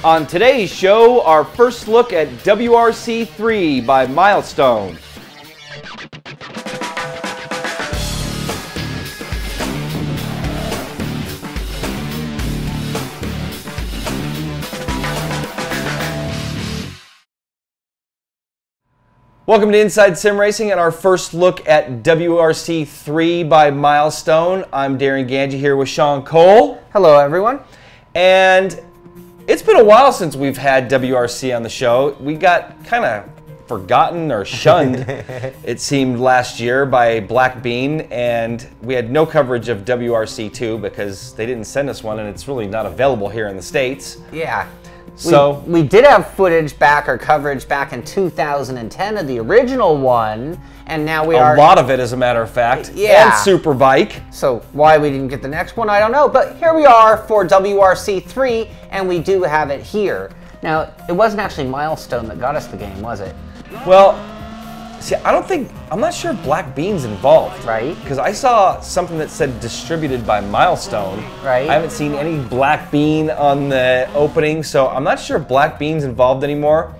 On today's show, our first look at WRC 3 by Milestone. Welcome to Inside Sim Racing and our first look at WRC 3 by Milestone. I'm Darren Ganji here with Sean Cole. Hello everyone. And it's been a while since we've had WRC on the show. We got kind of forgotten or shunned, it seemed, last year by Black Bean, and we had no coverage of WRC 2 because they didn't send us one and it's really not available here in the States. Yeah. So we did have footage back, or coverage back in 2010 of the original one, and now we are... A lot of it, as a matter of fact. Yeah. And Superbike. So why we didn't get the next one, I don't know. But here we are for WRC 3, and we do have it here. Now, it wasn't actually Milestone that got us the game, was it? Well, see, I'm not sure if Black Bean's involved. Right. Because I saw something that said distributed by Milestone. Right. I haven't seen any Black Bean on the opening, so I'm not sure if Black Bean's involved anymore.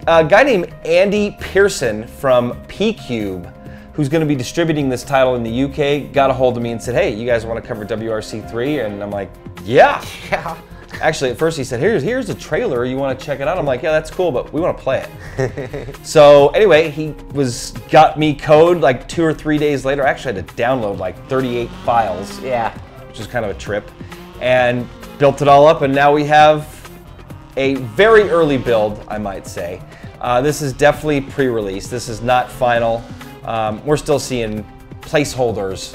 A guy named Andy Pearson from P-Cube, who's going to be distributing this title in the UK, got a hold of me and said, hey, you guys want to cover WRC 3? And I'm like, yeah. Yeah. Actually, at first he said, here's a trailer, you want to check it out? I'm like, yeah, that's cool, but we want to play it. So anyway, he got me code like 2 or 3 days later. I actually had to download like 38 files. Yeah. Which is kind of a trip. And built it all up, and now we have a very early build, I might say. This is definitely pre-release. This is not final. We're still seeing placeholders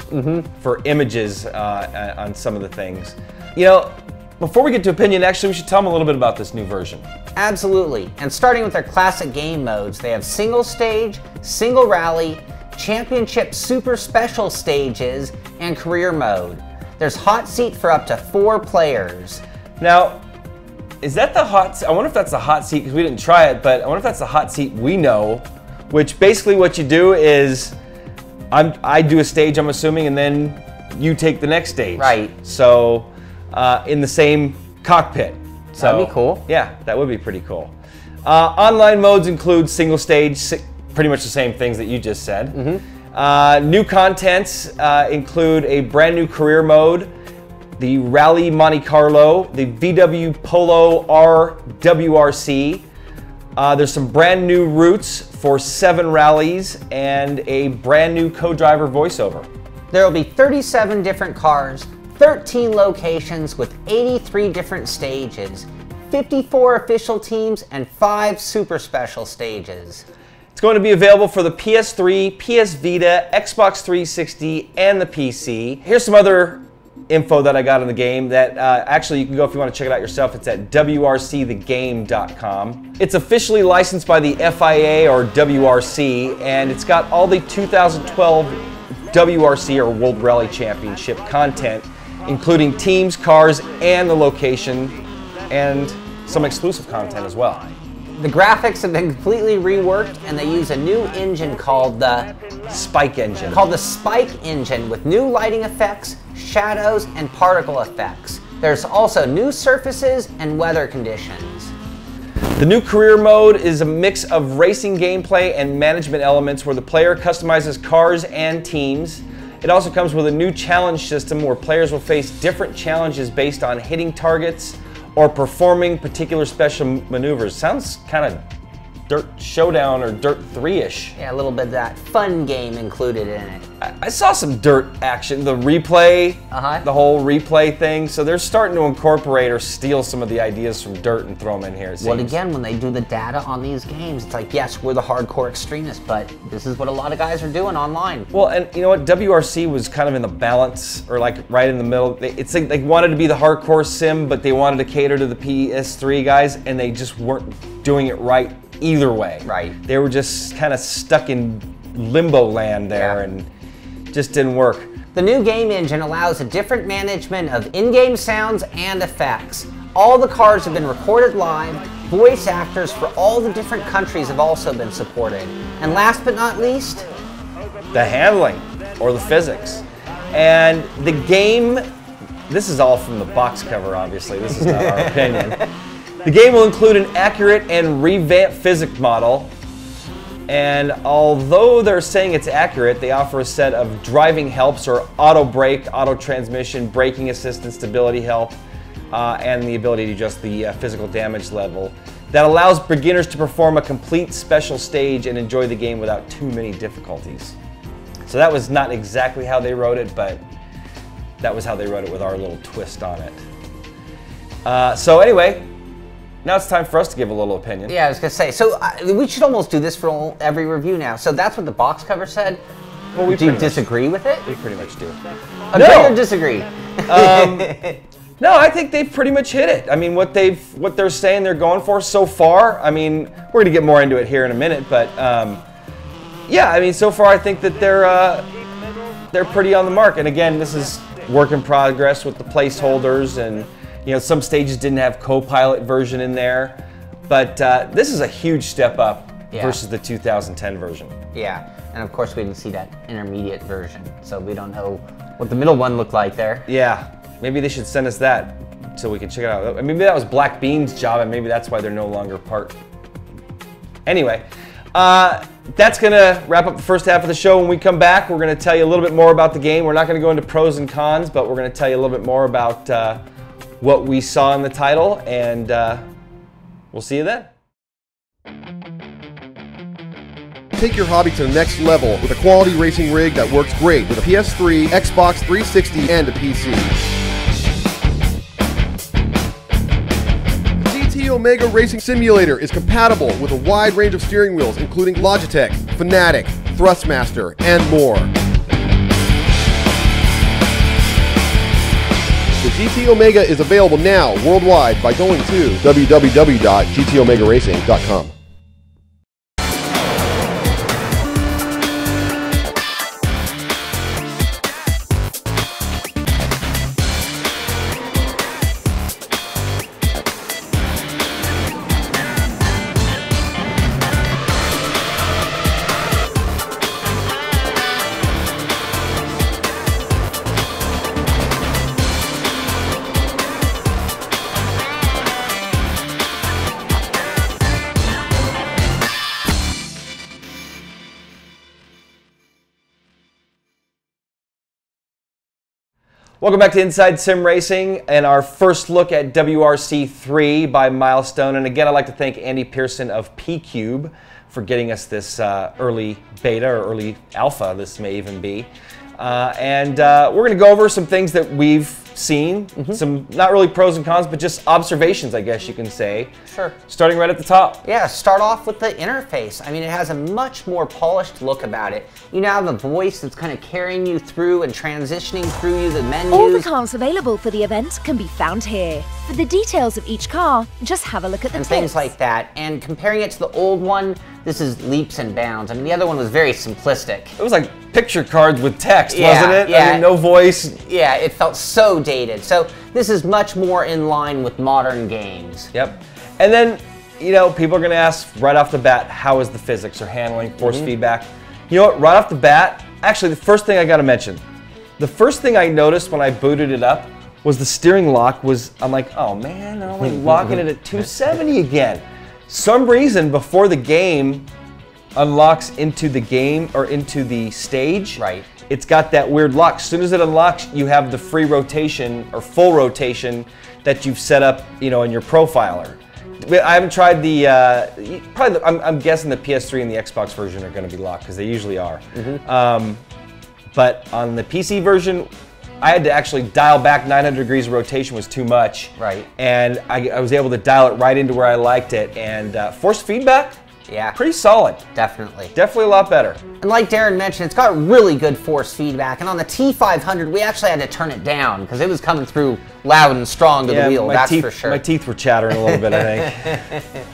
for images on some of the things. You know, before we get to opinion, actually, we should tell them a little bit about this new version. Absolutely. And starting with their classic game modes, they have single stage, single rally, championship super special stages, and career mode. There's hot seat for up to 4 players. Now, is that the hot seat? I wonder if that's the hot seat, because we didn't try it, but I wonder if that's the hot seat we know, which basically what you do is, I do a stage, I'm assuming, and then you take the next stage. Right. So, in the same cockpit. So, that'd be cool. Yeah, that would be pretty cool. Online modes include single stage, pretty much the same things that you just said. New contents include a brand new career mode, the Rally Monte Carlo, the VW Polo R WRC. There's some brand new routes for 7 rallies and a brand new co-driver voiceover. There will be 37 different cars, 13 locations with 83 different stages, 54 official teams, and 5 super special stages. It's going to be available for the PS3, PS Vita, Xbox 360, and the PC. Here's some other info that I got on the game that actually you can go if you want to check it out yourself. It's at WRCthegame.com. It's officially licensed by the FIA or WRC, and it's got all the 2012 WRC or World Rally Championship content, including teams, cars, and the location, and some exclusive content as well. The graphics have been completely reworked, and they use a new engine called the Spike engine. Spike engine with new lighting effects, shadows, and particle effects. There's also new surfaces and weather conditions. The new career mode is a mix of racing gameplay and management elements where the player customizes cars and teams. It also comes with a new challenge system where players will face different challenges based on hitting targets or performing particular special maneuvers. Sounds kind of Dirt Showdown or Dirt 3-ish. Yeah, a little bit of that fun game included in it. I saw some Dirt action, the replay, the whole replay thing. So they're starting to incorporate or steal some of the ideas from Dirt and throw them in here, it seems. Well, again, when they do the data on these games, it's like, yes, we're the hardcore extremists, but this is what a lot of guys are doing online. Well, and you know what? WRC was kind of in the balance, or like right in the middle. It's like they wanted to be the hardcore sim, but they wanted to cater to the PS3 guys, and they just weren't doing it right either way. Right. They were just kind of stuck in limbo land there, and just didn't work. The new game engine allows a different management of in-game sounds and effects. All the cars have been recorded live. Voice actors for all the different countries have also been supported. And last but not least, the handling, or the physics. And the game, this is all from the box cover, obviously. This is not our opinion. The game will include an accurate and revamped physics model. And although they're saying it's accurate, they offer a set of driving helps or auto brake, auto transmission, braking assistance, stability help, and the ability to adjust the physical damage level that allows beginners to perform a complete special stage and enjoy the game without too many difficulties. So that was not exactly how they wrote it, but that was how they wrote it with our little twist on it. So anyway, now it's time for us to give a little opinion. Yeah, I was gonna say, so we should almost do this for every review now. So that's what the box cover said? Well, do you disagree with it? We pretty much do. Agree or disagree? No, I think they've pretty much hit it. I mean, what they're saying they're going for so far, I mean, we're gonna get more into it here in a minute, but yeah, I mean, so far I think that they're pretty on the mark. And again, this is work in progress with the placeholders, and you know, some stages didn't have co-pilot version in there, but this is a huge step up versus the 2010 version. Yeah, and of course we didn't see that intermediate version, so we don't know what the middle one looked like there. Yeah, maybe they should send us that so we can check it out. Maybe that was Black Bean's job, and maybe that's why they're no longer part. Anyway, that's gonna wrap up the first half of the show. When we come back, we're gonna tell you a little bit more about the game. We're not gonna go into pros and cons, but we're gonna tell you a little bit more about what we saw in the title, and we'll see you then. Take your hobby to the next level with a quality racing rig that works great with a PS3, Xbox 360, and a PC. GT Omega Racing Simulator is compatible with a wide range of steering wheels, including Logitech, Fanatec, Thrustmaster, and more. The GT Omega is available now worldwide by going to www.gtomegaracing.com. Welcome back to Inside Sim Racing and our first look at WRC 3 by Milestone. And again, I'd like to thank Andy Pearson of P-Cube for getting us this early beta or early alpha, this may even be. And we're going to go over some things that we've seen, some not really pros and cons, but just observations, I guess you can say. Sure. Starting right at the top. Yeah, start off with the interface. I mean, it has a much more polished look about it. You now have a voice that's kind of carrying you through and transitioning through you the menus. All the cars available for the event can be found here. For the details of each car, just have a look at the and tips. Things like that. And comparing it to the old one, this is leaps and bounds. I mean, the other one was very simplistic. It was like picture cards with text, wasn't it? Yeah. I mean, no voice. Yeah, it felt so dated. So this is much more in line with modern games. Yep. And then, you know, people are going to ask right off the bat, how is the physics or handling, force feedback? You know what, right off the bat, actually the first thing I got to mention, the first thing I noticed when I booted it up was the steering lock was, I'm like, oh man, they're only locking it at 270 again. Some reason before the game unlocks into the game or into the stage, right, it's got that weird lock. As soon as it unlocks, you have the free rotation or full rotation that you've set up, you know, in your profiler. I haven't tried the, I'm guessing the PS3 and the Xbox version are going to be locked because they usually are. But on the PC version, I had to actually dial back 900 degrees of rotation was too much. Right. And I was able to dial it right into where I liked it. And force feedback, yeah, pretty solid. Definitely. Definitely a lot better. And like Darren mentioned, it's got really good force feedback. And on the T500, we actually had to turn it down because it was coming through loud and strong to the wheel, that's for sure. My teeth were chattering a little bit, I think.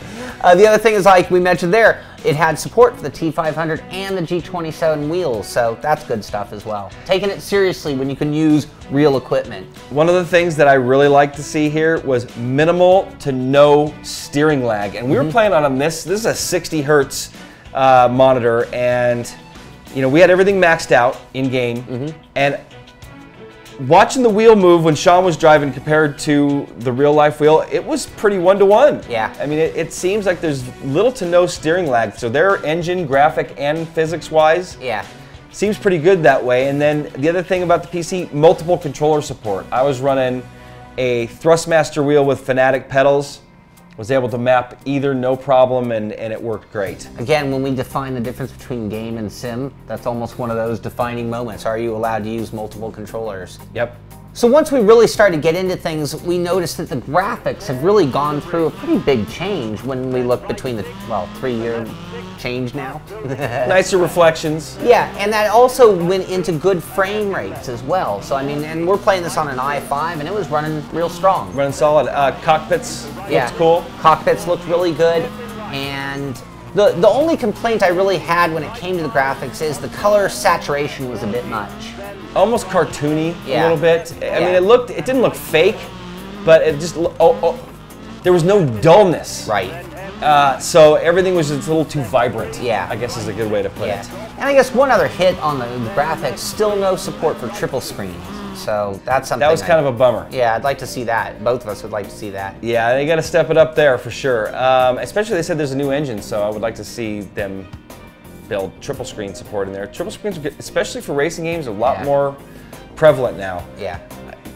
The other thing is, like we mentioned there, it had support for the T500 and the G27 wheels, so that's good stuff as well. Taking it seriously when you can use real equipment. One of the things that I really like to see here was minimal to no steering lag. And we were playing on this is a 60 hertz monitor, and you know, we had everything maxed out in game, and watching the wheel move when Sean was driving compared to the real life wheel, it was pretty 1-to-1. Yeah. I mean, it seems like there's little to no steering lag. So their engine, graphic, and physics-wise, Yeah. seems pretty good that way. And then the other thing about the PC, multiple controller support. I was running a Thrustmaster wheel with Fanatic pedals. Was able to map either no problem, and it worked great. Again, when we define the difference between game and sim, that's almost one of those defining moments. Are you allowed to use multiple controllers? Yep. So once we really started to get into things, we noticed that the graphics have really gone through a pretty big change when we look between the, well, 3-year change now. Nicer reflections. Yeah, and that also went into good frame rates as well. So I mean, and we're playing this on an i5, and it was running real strong. Running solid. Cockpits looked cool. Cockpits looked really good, and the only complaint I really had when it came to the graphics is the color saturation was a bit much. Almost cartoony Yeah. a little bit. I Yeah. mean, it didn't look fake, but it just there was no dullness. Right. So everything was just a little too vibrant. Yeah. I guess is a good way to put Yeah. it. And I guess one other hit on the graphics, still no support for triple screens. So that's something. That was kind of a bummer. Yeah, I'd like to see that. Both of us would like to see that. Yeah, they got to step it up there for sure. Especially they said there's a new engine, so I would like to see them build triple screen support in there. Triple screens, are good, especially for racing games, are a lot Yeah. more prevalent now. Yeah.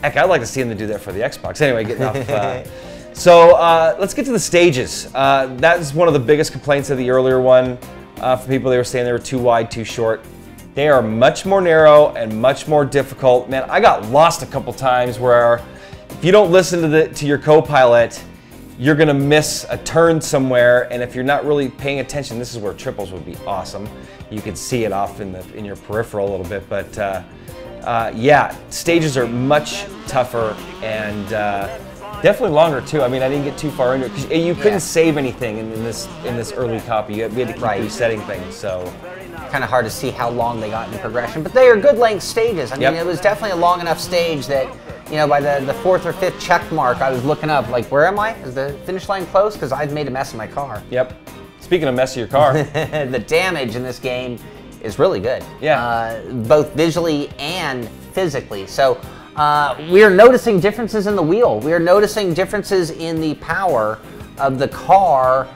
Heck, I'd like to see them do that for the Xbox. Anyway, getting off. So let's get to the stages. That is one of the biggest complaints of the earlier one. For people, they were saying they were too wide, too short. They are much more narrow and much more difficult. Man, I got lost a couple times where if you don't listen to your co-pilot, you're gonna miss a turn somewhere, and if you're not really paying attention, this is where triples would be awesome. You could see it off in your peripheral a little bit, but yeah, stages are much tougher and definitely longer too. I mean, I didn't get too far into it because you couldn't save anything in this early copy. We had to keep resetting things, so. Kind of hard to see how long they got in progression, but they are good length stages. I mean, Yep. it was definitely a long enough stage that, you know, by the 4th or 5th check mark, I was looking up, like, where am I? Is the finish line close? Because I'd made a mess of my car. Yep. Speaking of mess of your car. The damage in this game is really good. Yeah. Both visually and physically. So we are noticing differences in the wheel. We are noticing differences in the power of the car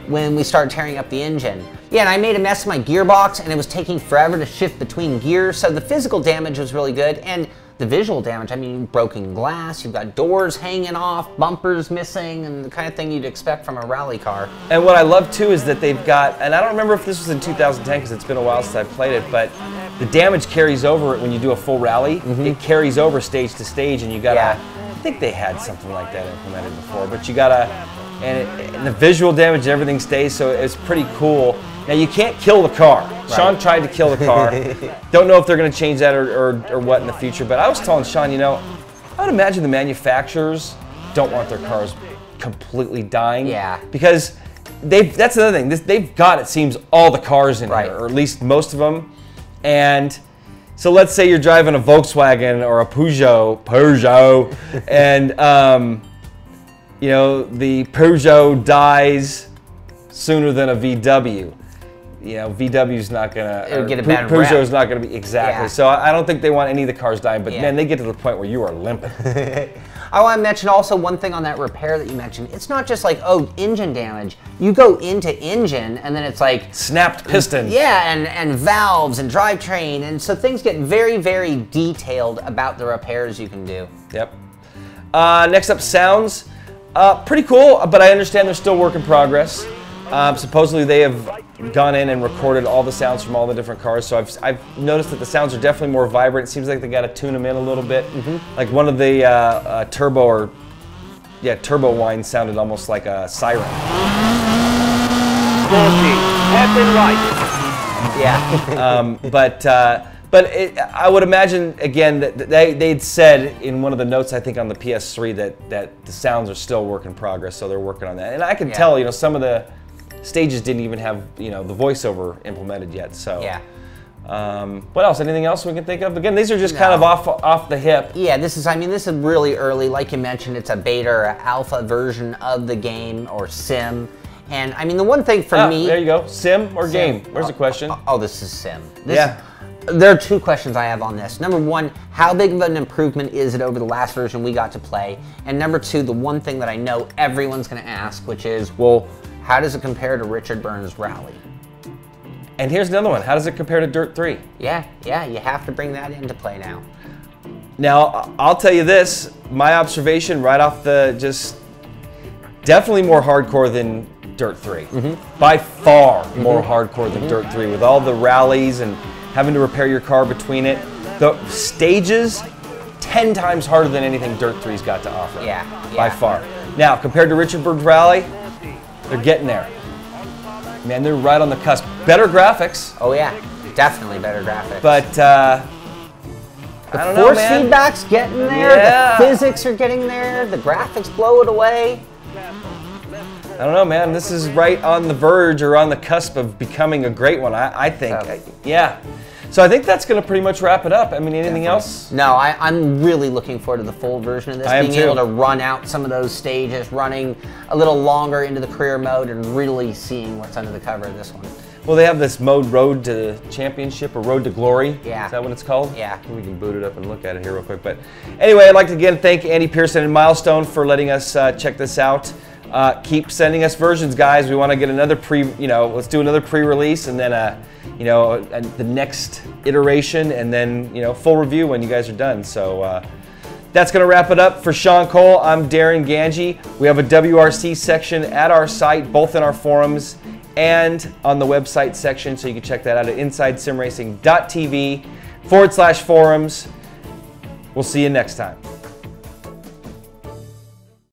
when we started tearing up the engine. Yeah, and I made a mess of my gearbox, and it was taking forever to shift between gears, so the physical damage was really good, and the visual damage, I mean, broken glass, you've got doors hanging off, bumpers missing, and the kind of thing you'd expect from a rally car. And what I love too is that they've got, and I don't remember if this was in 2010 because it's been a while since I played it, but the damage carries over when you do a full rally. It carries over stage to stage, and you gotta, I think they had something like that implemented before, but you gotta, and the visual damage and everything stays, so it's pretty cool. Now you can't kill the car. Sean tried to kill the car. Don't know if they're going to change that or what in the future, but I was telling Sean, you know, I would imagine the manufacturers don't want their cars completely dying. Yeah. Because that's another thing. They've got, it seems, all the cars in here, or at least most of them. And so let's say you're driving a Volkswagen or a Peugeot, and you know, the Peugeot dies sooner than a VW. You know, VW's not gonna, It'll get a bad rep. Peugeot's not gonna be, exactly. Yeah. So I don't think they want any of the cars dying, but Yeah. man, they get to the point where you are limping. I want to mention also one thing on that repair that you mentioned. It's not just like, oh, engine damage. You go into engine and then it's like Snapped piston. yeah, and valves and drivetrain, and so things get very, very detailed about the repairs you can do. Yep. Next up, sounds. Pretty cool, but I understand they're still work in progress. Supposedly they have gone in and recorded all the sounds from all the different cars, so I've noticed that the sounds are definitely more vibrant. It seems like they got to tune them in a little bit. Like one of the turbo whines sounded almost like a siren. 40, left and right. Yeah. But I would imagine, again, that they'd said in one of the notes, I think on the PS3, that the sounds are still work in progress, so they're working on that. And I can tell, you know, some of the stages didn't even have, you know, the voiceover implemented yet. So Yeah. What else? Anything else we can think of? Again, these are just kind of off the hip. Yeah, this is really early. Like you mentioned, it's a beta or alpha version of the game or sim. And I mean, the one thing for me... There you go. Sim or game? Where's the question? Oh, this is sim. Yeah. There are two questions I have on this. Number one, how big of an improvement is it over the last version we got to play? And number two, the one thing that I know everyone's going to ask, which is, well, how does it compare to Richard Burns' Rally? And here's another one. How does it compare to Dirt 3? Yeah, you have to bring that into play now. Now, I'll tell you this, my observation right off the definitely more hardcore than Dirt 3. By far more hardcore than Dirt 3 with all the rallies and having to repair your car between it. The stages, 10 times harder than anything Dirt 3's got to offer. Yeah. By far. Now, compared to Richard Burns' Rally, they're getting there. Man, they're right on the cusp. Better graphics. Oh yeah, definitely better graphics. But, I don't know, force man. feedback's getting there, Yeah. the physics are getting there, the graphics blow it away. I don't know, man. This is right on the verge or on the cusp of becoming a great one, I think. Yeah. So I think that's going to pretty much wrap it up. I mean, anything else? No, I'm really looking forward to the full version of this. I am Being too. able to run out some of those stages, running a little longer into the career mode, and really seeing what's under the cover of this one. Well, they have this mode Road to Championship or Road to Glory. Yeah. Is that what it's called? Yeah. We can boot it up and look at it here real quick. But anyway, I'd like to again thank Andy Pearson and Milestone for letting us check this out. Keep sending us versions, guys. We want to get another let's do another pre-release and then the next iteration and then full review when you guys are done. So that's going to wrap it up. For Sean Cole, I'm Darren Ganji. We have a WRC section at our site, both in our forums and on the website section, so you can check that out at InsideSimRacing.tv/forums. We'll see you next time.